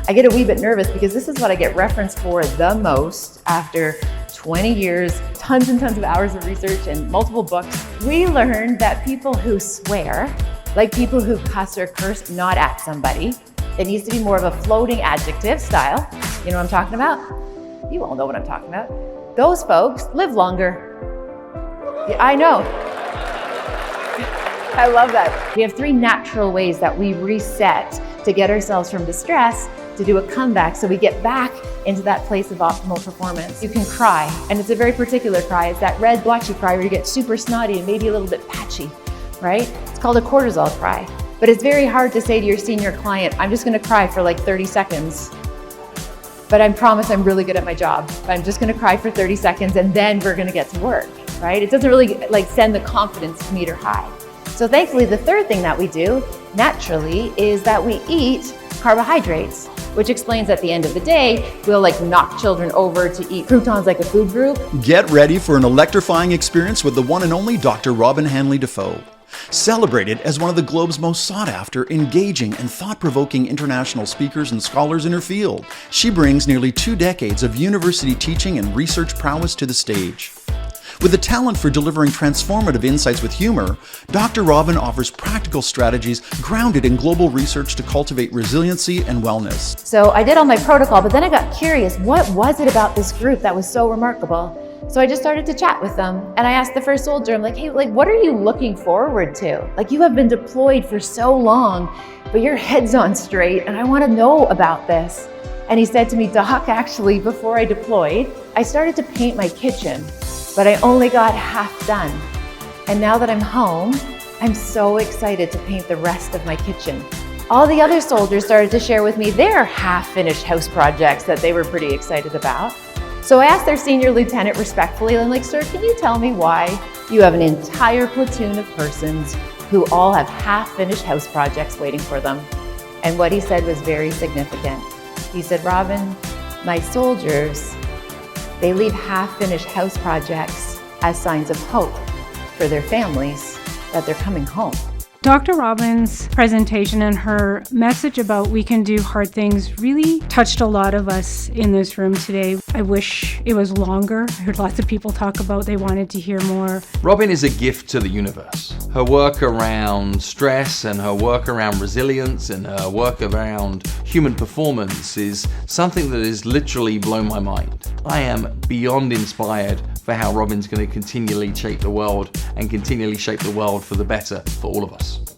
I get a wee bit nervous because this is what I get referenced for the most after 20 years, tons and tons of hours of research and multiple books. We learned that people who swear, like people who cuss or curse not at somebody, it needs to be more of a floating adjective style. You know what I'm talking about? You all know what I'm talking about. Those folks live longer. Yeah, I know. I love that. We have 3 natural ways that we reset to get ourselves from distress to do a comeback so we get back into that place of optimal performance. You can cry, and it's a very particular cry. It's that red blotchy cry where you get super snotty and maybe a little bit patchy, right? It's called a cortisol cry. But it's very hard to say to your senior client, I'm just gonna cry for like 30 seconds. But I promise I'm really good at my job. I'm just gonna cry for 30 seconds and then we're gonna get to work, right? It doesn't really like send the confidence meter high. So thankfully, the third thing that we do naturally is that we eat carbohydrates, which explains at the end of the day, we'll like knock children over to eat croutons like a food group. Get ready for an electrifying experience with the one and only Dr. Robyne Hanley-Dafoe. Celebrated as one of the globe's most sought-after, engaging, and thought-provoking international speakers and scholars in her field, she brings nearly 2 decades of university teaching and research prowess to the stage. With a talent for delivering transformative insights with humor, Dr. Robyne offers practical strategies grounded in global research to cultivate resiliency and wellness. So I did all my protocol, but then I got curious, what was it about this group that was so remarkable? So I just started to chat with them, and I asked the first soldier, I'm like, hey, what are you looking forward to? Like, you have been deployed for so long, but your head's on straight, and I want to know about this. And he said to me, Doc, actually, before I deployed, I started to paint my kitchen, but I only got half done. And now that I'm home, I'm so excited to paint the rest of my kitchen. All the other soldiers started to share with me their half-finished house projects that they were pretty excited about. So I asked their senior lieutenant respectfully, I'm like, sir, can you tell me why you have an entire platoon of persons who all have half-finished house projects waiting for them? And what he said was very significant. He said, Robyne, my soldiers, they leave half-finished house projects as signs of hope for their families that they're coming home. Dr. Robyne's presentation and her message about we can do hard things really touched a lot of us in this room today. I wish it was longer. I heard lots of people talk about they wanted to hear more. Robyne is a gift to the universe. Her work around stress and her work around resilience and her work around human performance is something that has literally blown my mind. I am beyond inspired for how Robyne's going to continually shape the world and continually shape the world for the better for all of us.